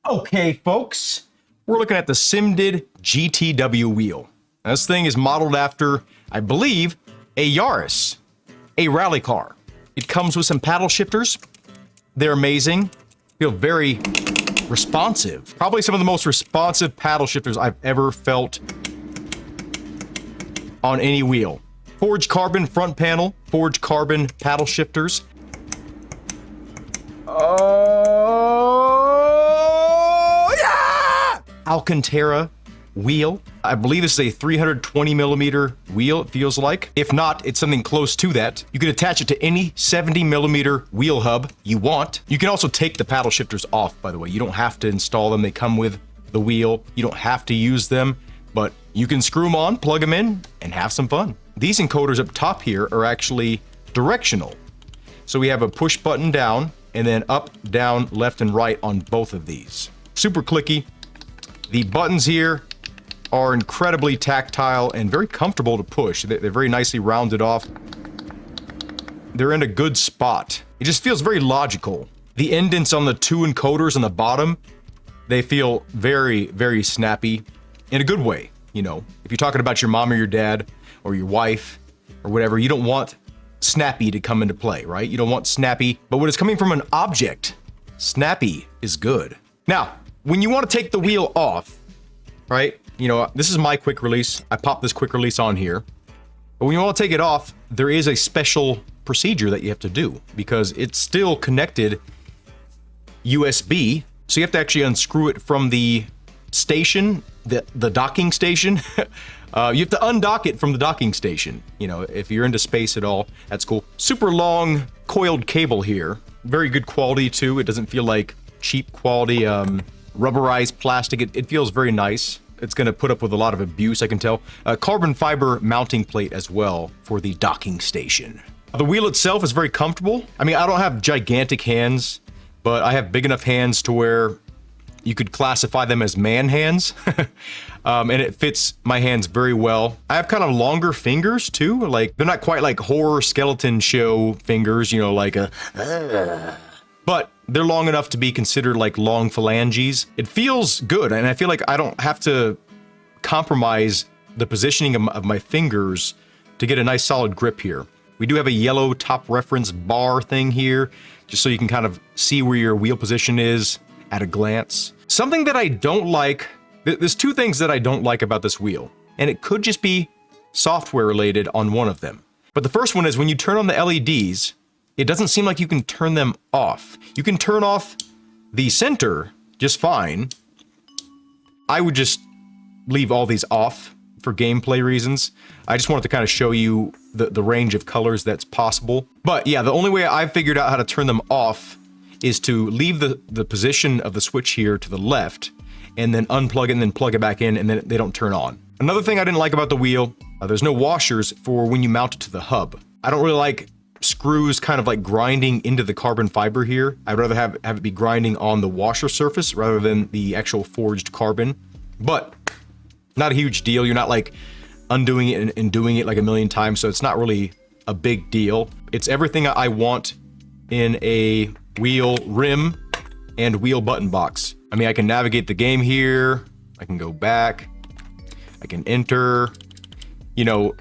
Okay, folks, we're looking at the SIMDID GTW wheel. Now, this thing is modeled after, I believe, a Yaris, a rally car. It comes with some paddle shifters. They're amazing. Feel very responsive. Probably some of the most responsive paddle shifters I've ever felt on any wheel. Forged carbon front panel, forged carbon paddle shifters. Oh, yeah! Alcantara wheel. I believe this is a 320 millimeter wheel, it feels like. If not, it's something close to that. You can attach it to any 70 millimeter wheel hub you want. You can also take the paddle shifters off, by the way. You don't have to install them. They come with the wheel. You don't have to use them, but you can screw them on, plug them in, and have some fun. These encoders up top here are actually directional. So we have a push button down, and then up, down, left, and right on both of these. Super clicky. The buttons here are incredibly tactile and very comfortable to push. They're very nicely rounded off. They're in a good spot. It just feels very logical. The indents on the two encoders on the bottom, they feel very, very snappy in a good way. You know, if you're talking about your mom or your dad or your wife or whatever, you don't want snappy to come into play, right? You don't want snappy, but when it's coming from an object, snappy is good. Now, when you want to take the wheel off, right? You know, this is my quick release. I pop this quick release on here. But when you want to take it off, there is a special procedure that you have to do because it's still connected USB. So you have to actually unscrew it from the station, the docking station. You have to undock it from the docking station. You know, if you're into space at all, that's cool. Super long coiled cable here. Very good quality too. It doesn't feel like cheap quality rubberized plastic. It feels very nice. It's going to put up with a lot of abuse, I can tell. Carbon fiber mounting plate as well for the docking station. The wheel itself is very comfortable. I mean, I don't have gigantic hands, but I have big enough hands to where you could classify them as man hands. And it fits my hands very well. I have kind of longer fingers too. Like, they're not quite like horror skeleton show fingers, you know, like a... But they're long enough to be considered like long phalanges. It feels good, and I feel like I don't have to compromise the positioning of my fingers to get a nice solid grip here. We do have a yellow top reference bar thing here, just so you can kind of see where your wheel position is at a glance. Something that I don't like, there's two things that I don't like about this wheel, and it could just be software related on one of them. But the first one is when you turn on the LEDs, it doesn't seem like you can turn them off. You can turn off the center just fine. I would just leave all these off for gameplay reasons. I just wanted to kind of show you the range of colors that's possible. But yeah, the only way I've figured out how to turn them off is to leave the position of the switch here to the left and then unplug it and then plug it back in, and then they don't turn on. Another thing I didn't like about the wheel, there's no washers for when you mount it to the hub. I don't really like screws kind of like grinding into the carbon fiber here. I'd rather have it be grinding on the washer surface rather than the actual forged carbon. But not a huge deal. You're not like undoing it and doing it like a million times, so it's not really a big deal. It's everything I want in a wheel rim and wheel button box. I mean, I can navigate the game here. I can go back. I can enter. You know,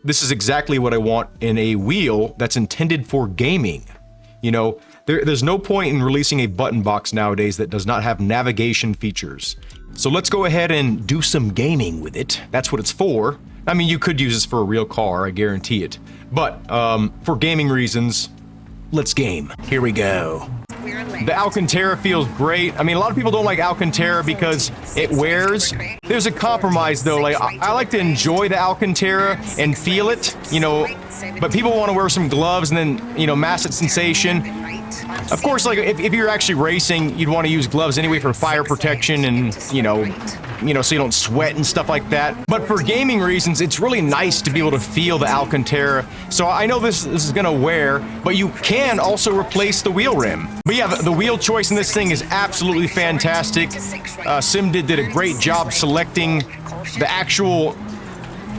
this is exactly what I want in a wheel that's intended for gaming. You know, there's no point in releasing a button box nowadays that does not have navigation features. So let's go ahead and do some gaming with it. That's what it's for. I mean, you could use this for a real car, I guarantee it. But for gaming reasons, let's game. Here we go. The Alcantara feels great. I mean, a lot of people don't like Alcantara because it wears. There's a compromise though. Like, I like to enjoy the Alcantara and feel it, you know, but people want to wear some gloves and then, you know, mass sensation. Of course, like if you're actually racing, you'd want to use gloves anyway for fire protection and, you know, so you don't sweat and stuff like that. But for gaming reasons, it's really nice to be able to feel the Alcantara. So I know this is gonna wear, but you can also replace the wheel rim. But yeah, the wheel choice in this thing is absolutely fantastic. SimDid did a great job selecting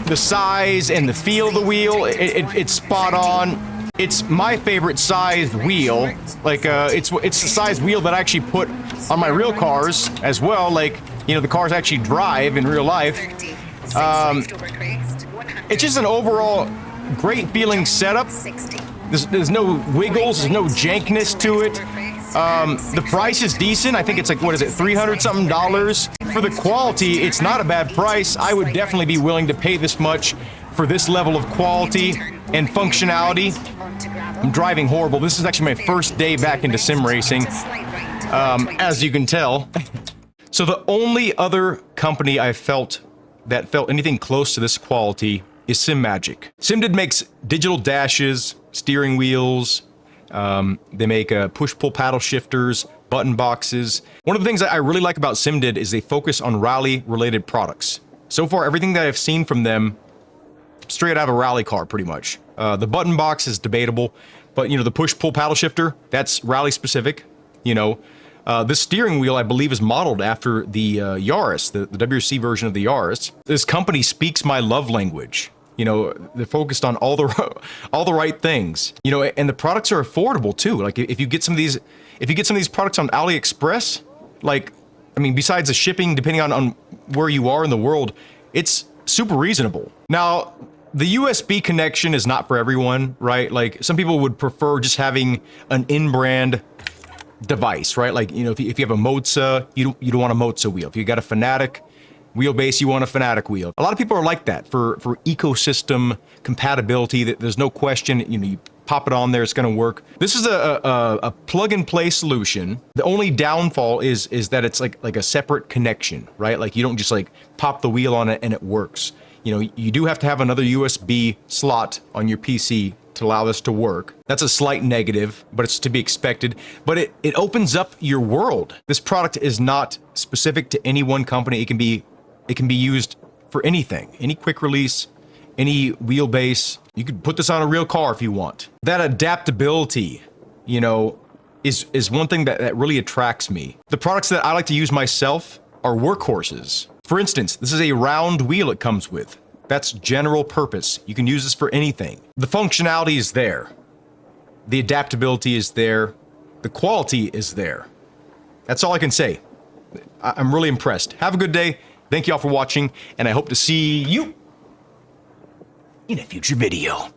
the size and the feel of the wheel. It's spot on. It's my favorite sized wheel. Like, it's the size wheel that I actually put on my real cars as well. Like, you know, the cars actually drive in real life. It's just an overall great feeling setup. There's no wiggles, there's no jankness to it. The price is decent. I think it's like, what is it, $300 something? For the quality, it's not a bad price. I would definitely be willing to pay this much for this level of quality and functionality. I'm driving horrible. This is actually my first day back into sim racing, as you can tell. So the only other company I felt anything close to this quality is SimMagic. SimDid makes digital dashes, steering wheels. They make push-pull paddle shifters, button boxes. One of the things that I really like about SimDid is they focus on rally-related products. So far, everything that I've seen from them, straight out of a rally car, pretty much. The button box is debatable, but you know, the push-pull paddle shifter, that's rally-specific. You know, this steering wheel, I believe, is modeled after the Yaris, the WRC version of the Yaris. This company speaks my love language. You know, they're focused on all the right things. You know, and the products are affordable too. Like if you get some of these products on AliExpress, like, I mean, besides the shipping, depending on where you are in the world, it's super reasonable. Now, the USB connection is not for everyone, right? Like some people would prefer just having an in-brand device, right? Like, you know, if you have a Moza, you don't want a Moza wheel. If you got a Fanatic wheelbase, you want a Fanatic wheel. A lot of people are like that for ecosystem compatibility. That there's no question, you know, you pop it on there, it's gonna work. This is a plug-and-play solution. The only downfall is that it's like a separate connection, right? Like you don't just like pop the wheel on it and it works. You know, you do have to have another USB slot on your PC to allow this to work. That's a slight negative, but it's to be expected. But it opens up your world. This product is not specific to any one company. It can be used for anything, any quick release, any wheelbase. You could put this on a real car if you want. That adaptability, you know, is one thing that really attracts me. The products that I like to use myself are workhorses. For instance, this is a round wheel it comes with. That's general purpose. You can use this for anything. The functionality is there. The adaptability is there. The quality is there. That's all I can say. I'm really impressed. Have a good day. Thank you all for watching, and I hope to see you in a future video.